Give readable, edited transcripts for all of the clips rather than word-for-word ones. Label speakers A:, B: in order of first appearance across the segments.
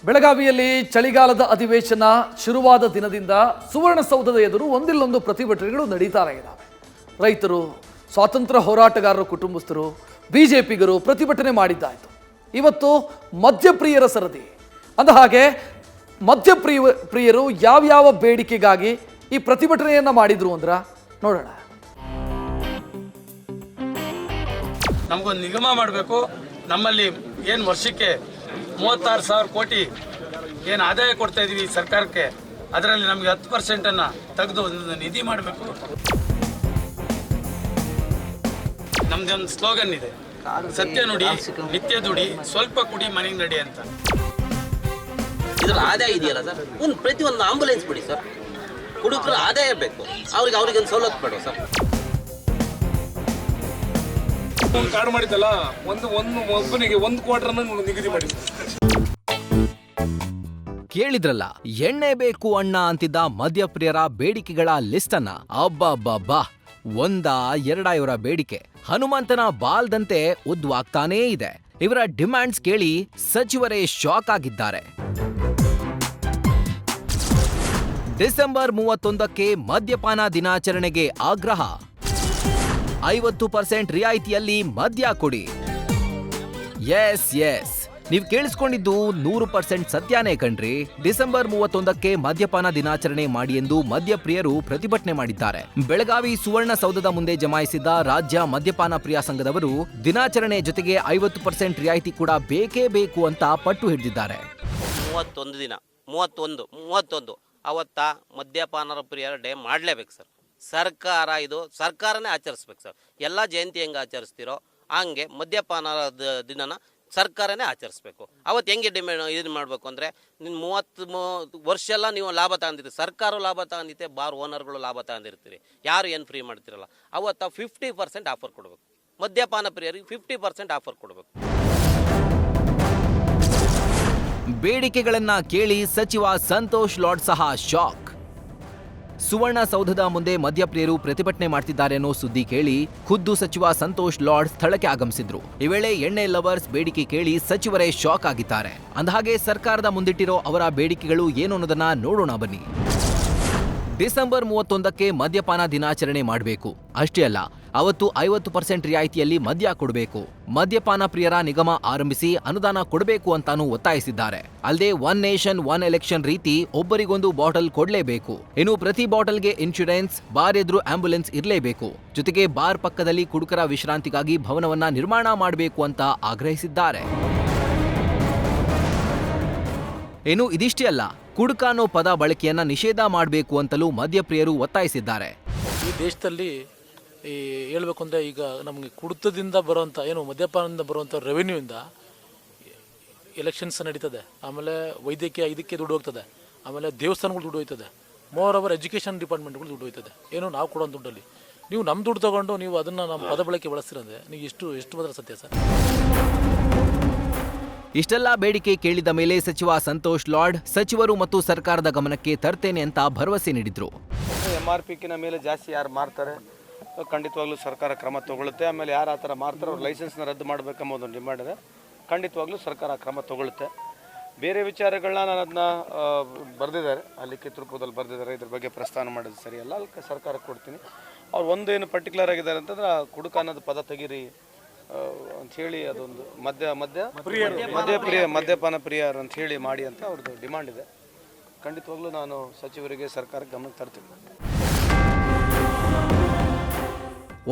A: ಬೆಳಗಾವಿಯಲ್ಲಿ ಚಳಿಗಾಲದ ಅಧಿವೇಶನ ಶುರುವಾದ ದಿನದಿಂದ ಸುವರ್ಣಸೌಧದ ಎದುರು ಒಂದಿಲ್ಲೊಂದು ಪ್ರತಿಭಟನೆಗಳು ನಡೀತಾನೆ ಇದ್ದಾವೆ. ರೈತರು, ಸ್ವಾತಂತ್ರ್ಯ ಹೋರಾಟಗಾರರ ಕುಟುಂಬಸ್ಥರು, ಬಿಜೆಪಿಗರು ಪ್ರತಿಭಟನೆ ಮಾಡಿದ್ದಾಯಿತು. ಇವತ್ತು ಮದ್ಯಪ್ರಿಯರ ಸರದಿ. ಅಂದ ಹಾಗೆ ಮದ್ಯಪ್ರಿಯರು ಯಾವ್ಯಾವ ಬೇಡಿಕೆಗಾಗಿ ಈ ಪ್ರತಿಭಟನೆಯನ್ನ ಮಾಡಿದ್ರು ಅಂದ್ರ ನೋಡೋಣ.
B: ನಮಗೊಂದು ನಿಗಮ ಮಾಡಬೇಕು. ನಮ್ಮಲ್ಲಿ ಏನು ವರ್ಷಕ್ಕೆ 36,000 ಕೋಟಿ ಏನು ಆದಾಯ ಕೊಡ್ತಾ ಇದೀವಿ ಸರ್ಕಾರಕ್ಕೆ, ಅದರಲ್ಲಿ ನಮಗೆ 10% ತೆಗೆದು ಒಂದು ನಿಧಿ ಮಾಡಬೇಕು. ನಮ್ದೊಂದು ಸ್ಲೋಗನ್ ಇದೆ, ಸತ್ಯ ನುಡಿ, ನಿತ್ಯ ದುಡಿ, ಸ್ವಲ್ಪ ಕುಡಿ, ಮನೆಗೆ ನಡಿ ಅಂತ.
C: ಇದ್ರ ಆದಾಯ ಇದೆಯಲ್ಲ ಸರ್, ಪ್ರತಿಯೊಂದು ಆಂಬುಲೆನ್ಸ್ ಬಿಡಿ ಸರ್, ಹುಡುಗರು ಆದಾಯ ಬೇಕು, ಅವ್ರಿಗೆ ಒಂದು ಸವಲತ್ತು ಬೇಡ ಸರ್.
D: ಒಂದು ಕಾರ್ಡ್ ಮಾಡಿದ್ದಲ್ಲ, ಒಬ್ಬನಿಗೆ 1 ಕ್ವಾರ್ಟರ್ ನಿಗದಿ ಮಾಡಿ.
E: ಕೇಳಿದ್ರಲ್ಲ, ಎಣ್ಣೆ ಬೇಕು ಅಣ್ಣ ಅಂತಿದ್ದ ಮದ್ಯಪ್ರಿಯರ ಬೇಡಿಕೆಗಳ ಲಿಸ್ಟ್ ಅನ್ನ. ಅಬ್ಬಬ್ಬಬ್ಬಾ, 1-2 ಇವರ ಬೇಡಿಕೆ ಹನುಮಂತನ ಬಾಲ್ದಂತೆ ಉದ್ದವಾಗ್ತಾನೇ ಇದೆ. ಇವರ ಡಿಮ್ಯಾಂಡ್ಸ್ ಕೇಳಿ ಸಚಿವರೇ ಶಾಕ್ ಆಗಿದ್ದಾರೆ. ಡಿಸೆಂಬರ್ 31ಕ್ಕೆ ಮದ್ಯಪಾನ ದಿನಾಚರಣೆಗೆ ಆಗ್ರಹ. 50% ರಿಯಾಯಿತಿಯಲ್ಲಿ ಮದ್ಯ ಕೊಡಿ. ಎಸ್, ನೀವು ಕೇಳಿಸ್ಕೊಂಡಿದ್ದು 100% ಸತ್ಯನೇ ಕಣ್ರಿ. ಡಿಸೆಂಬರ್ 31ಕ್ಕೆ ಮದ್ಯಪಾನ ದಿನಾಚರಣೆ ಮಾಡಿ ಎಂದು ಮದ್ಯಪ್ರಿಯರು ಪ್ರತಿಭಟನೆ ಮಾಡಿದ್ದಾರೆ. ಬೆಳಗಾವಿ ಸುವರ್ಣಸೌಧದ ಮುಂದೆ ಜಮಾಯಿಸಿದ್ದ ರಾಜ್ಯ ಮದ್ಯಪಾನ ಪ್ರಿಯ ಸಂಘದವರು ದಿನಾಚರಣೆ ಜೊತೆಗೆ 50% ರಿಯಾಯಿತಿ ಕೂಡ ಬೇಕೇ ಬೇಕು ಅಂತ ಪಟ್ಟು ಹಿಡಿದಿದ್ದಾರೆ.
C: 31 ದಿನ 31 ಅವತ್ತ ಮದ್ಯಪಾನರ ಪ್ರಿಯರ ಡೇ ಮಾಡಲೇಬೇಕು ಸರ್. ಸರ್ಕಾರನೇ ಆಚರಿಸ್ಬೇಕು ಸರ್. ಎಲ್ಲ ಜಯಂತಿ ಹೆಂಗೆ ಆಚರಿಸ್ತಿರೋ ಹಂಗೆ ಮದ್ಯಪಾನದ ದಿನನ ಸರ್ಕಾರನೇ ಆಚರಿಸ್ಬೇಕು. ಅವತ್ತು ಹೆಂಗೆ ಇದು ಮಾಡಬೇಕು ಅಂದರೆ, 30 ವರ್ಷ ಎಲ್ಲ ನೀವು ಲಾಭ ತಗೊಂಡಿರ್ತೀರಿ, ಸರ್ಕಾರ ಲಾಭ ತಗೊಂಡಿತ್ತೆ, ಬಾರ್ ಓನರ್ಗಳು ಲಾಭ ತಗೊಂಡಿರ್ತೀರಿ, ಯಾರು ಏನು ಫ್ರೀ ಮಾಡ್ತಿರಲ್ಲ. ಅವತ್ತು 50% ಆಫರ್ ಕೊಡಬೇಕು. ಮದ್ಯಪಾನ ಪ್ರಿಯರಿಗೆ 50% ಆಫರ್ ಕೊಡಬೇಕು.
E: ಬೇಡಿಕೆಗಳನ್ನ ಕೇಳಿ ಸಚಿವ ಸಂತೋಷ್ ಲಾಡ್ ಸಹ ಶಾಕ್. ಸುವರ್ಣಸೌಧದ ಮುಂದೆ ಮದ್ಯಪ್ರಿಯರು ಪ್ರತಿಭಟನೆ ಮಾಡ್ತಿದ್ದಾರೆ ಅನ್ನೋ ಸುದ್ದಿ ಕೇಳಿ ಖುದ್ದು ಸಚಿವ ಸಂತೋಷ್ ಲಾಡ್ ಸ್ಥಳಕ್ಕೆ ಆಗಮಿಸಿದ್ರು. ಈ ವೇಳೆ ಎಣ್ಣೆ ಲವರ್ಸ್ ಬೇಡಿಕೆ ಕೇಳಿ ಸಚಿವರೇ ಶಾಕ್ ಆಗಿದ್ದಾರೆ. ಅಂದಹಾಗೆ ಸರ್ಕಾರದ ಮುಂದಿಟ್ಟಿರೋ ಅವರ ಬೇಡಿಕೆಗಳು ಏನು ಅನ್ನೋದನ್ನ ನೋಡೋಣ ಬನ್ನಿ. ಡಿಸೆಂಬರ್ 31ಕ್ಕೆ ಮದ್ಯಪಾನ ದಿನಾಚರಣೆ ಮಾಡಬೇಕು. ಅಷ್ಟೇ ಅಲ್ಲ, ಅವತ್ತು 50% ರಿಯಾಯಿತಿಯಲ್ಲಿ ಮದ್ಯ ಕೊಡಬೇಕು. ಮದ್ಯಪಾನ ಪ್ರಿಯರ ನಿಗಮ ಆರಂಭಿಸಿ ಅನುದಾನ ಕೊಡಬೇಕು ಅಂತಾನೂ ಒತ್ತಾಯಿಸಿದ್ದಾರೆ. ಅಲ್ಲದೆ 1 ನೇಷನ್ 1 ಎಲೆಕ್ಷನ್ ರೀತಿ ಒಬ್ಬರಿಗೊಂದು ಬಾಟಲ್ ಕೊಡಲೇಬೇಕು. ಇನ್ನು ಪ್ರತಿ ಬಾಟಲ್ಗೆ ಇನ್ಶೂರೆನ್ಸ್, ಬಾರ್ ಎದುರು ಆಂಬ್ಯುಲೆನ್ಸ್ ಇರಲೇಬೇಕು. ಜೊತೆಗೆ ಬಾರ್ ಪಕ್ಕದಲ್ಲಿ ಕುಡುಕರ ವಿಶ್ರಾಂತಿಗಾಗಿ ಭವನವನ್ನ ನಿರ್ಮಾಣ ಮಾಡಬೇಕು ಅಂತ ಆಗ್ರಹಿಸಿದ್ದಾರೆ. ಇನ್ನು ಇದಿಷ್ಟೇ ಅಲ್ಲ, ಕುಡುಕ ಅನ್ನೋ ಪದ ಬಳಕೆಯನ್ನ ನಿಷೇಧ ಮಾಡಬೇಕು ಅಂತಲೂ ಮದ್ಯಪ್ರಿಯರು ಒತ್ತಾಯಿಸಿದ್ದಾರೆ.
F: ಈ ದೇಶದಲ್ಲಿ ಹೇಳ್ಬೇಕು ಅಂದರೆ, ಈಗ ನಮಗೆ ಕುಡಿತದಿಂದ ಬರುವಂಥ ಮದ್ಯಪಾನದಿಂದ ಬರುವಂಥ ರೆವೆನ್ಯೂಯಿಂದ ಎಲೆಕ್ಷನ್ಸ್ ನಡೀತದೆ, ಆಮೇಲೆ ವೈದ್ಯಕೀಯ ಇದಕ್ಕೆ ದುಡ್ಡು ಹೋಗ್ತದೆ, ಆಮೇಲೆ ದೇವಸ್ಥಾನಗಳು ದುಡ್ಡು ಹೋಗ್ತದೆ, ಮೋರ್ ಓವರ್ ಎಜುಕೇಷನ್ ಡಿಪಾರ್ಟ್ಮೆಂಟ್ಗಳು ದುಡ್ಡು ಹೋಗ್ತದೆ. ನಾವು ಕೊಡೋ ದುಡ್ಡಲ್ಲಿ ನೀವು ನಮ್ಮ ದುಡ್ಡು ತಗೊಂಡು ನೀವು ಅದನ್ನು ನಮ್ಮ ಪದ ಬಳಕೆ ಬಳಸ್ತಿರಂದ್ರೆ ನೀವು ಎಷ್ಟು ಮಾತ್ರ ಸತ್ಯ ಸರ್?
E: ಇಷ್ಟೆಲ್ಲ ಬೇಡಿಕೆ ಕೇಳಿದ ಮೇಲೆ ಸಚಿವ ಸಂತೋಷ್ ಲಾಡ್ ಸಚಿವರು ಮತ್ತು ಸರ್ಕಾರದ ಗಮನಕ್ಕೆ ತರ್ತೇನೆ ಅಂತ ಭರವಸೆ ನೀಡಿದ್ರು.
G: MRPಕಿನ ಮೇಲೆ ಜಾಸ್ತಿ ಯಾರು ಮಾರ್ತಾರೆ ಖಂಡಿತವಾಗ್ಲೂ ಸರ್ಕಾರ ಕ್ರಮ ತಗೊಳುತ್ತೆ. ಆಮೇಲೆ ಯಾರು ಆ ಥರ ಮಾರ್ತಾರೆ ಅವ್ರ ಲೈಸೆನ್ಸ್ನ ರದ್ದು ಮಾಡಬೇಕೆಂಬ ಒಂದು ಡಿಮ್ಯಾಂಡ್ ಇದೆ. ಖಂಡಿತವಾಗ್ಲೂ ಸರ್ಕಾರ ಕ್ರಮ ತಗೊಳುತ್ತೆ. ಬೇರೆ ವಿಚಾರಗಳನ್ನ ನಾನು ಅದನ್ನ ಬರೆದಿದ್ದಾರೆ, ಲಿಖಿತ ರೂಪದಲ್ಲಿ ಬರೆದಿದ್ದಾರೆ. ಇದ್ರ ಬಗ್ಗೆ ಪ್ರಸ್ತಾವ ಮಾಡೋದು ಸರಿಯಲ್ಲ, ಅಲ್ಲಿ ಸರ್ಕಾರಕ್ಕೆ ಕೊಡ್ತೀನಿ. ಅವ್ರು ಒಂದು ಏನು ಪರ್ಟಿಕ್ಯುಲರ್ ಆಗಿದ್ದಾರೆ ಅಂತಂದ್ರೆ, ಕುಡುಕ ಅನ್ನೋದು ಪದ ತೆಗೀರಿ ಅಂಥೇಳಿ, ಅದೊಂದು ಮದ್ಯಪಾನ ಪ್ರಿಯರು ಅಂತ ಹೇಳಿ ಮಾಡಿ ಅಂತ ಅವ್ರದ್ದು ಡಿಮಾಂಡ್ ಇದೆ. ಖಂಡಿತವಾಗ್ಲೂ ನಾನು ಸಚಿವರಿಗೆ ಸರ್ಕಾರಕ್ಕೆ ಗಮನಕ್ಕೆ ತರ್ತೀನಿ.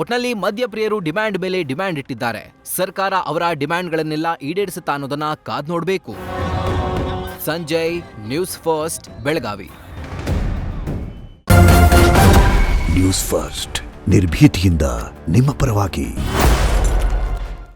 E: ಒಟ್ನಲ್ಲಿ ಮದ್ಯಪ್ರಿಯರು ಡಿಮ್ಯಾಂಡ್ ಮೇಲೆ ಡಿಮ್ಯಾಂಡ್ ಇಟ್ಟಿದ್ದಾರೆ. ಸರ್ಕಾರ ಅವರ ಡಿಮ್ಯಾಂಡ್ಗಳನ್ನೆಲ್ಲ ಈಡೇರಿಸುತ್ತಾ ಅನ್ನೋದನ್ನ ಕಾದ್ ನೋಡಬೇಕು. Sanjay, news first, Belagavi.
H: News first ನಿರ್ಭೀತಿಯಿಂದ ನಿಮ್ಮ ಪರವಾಗಿ.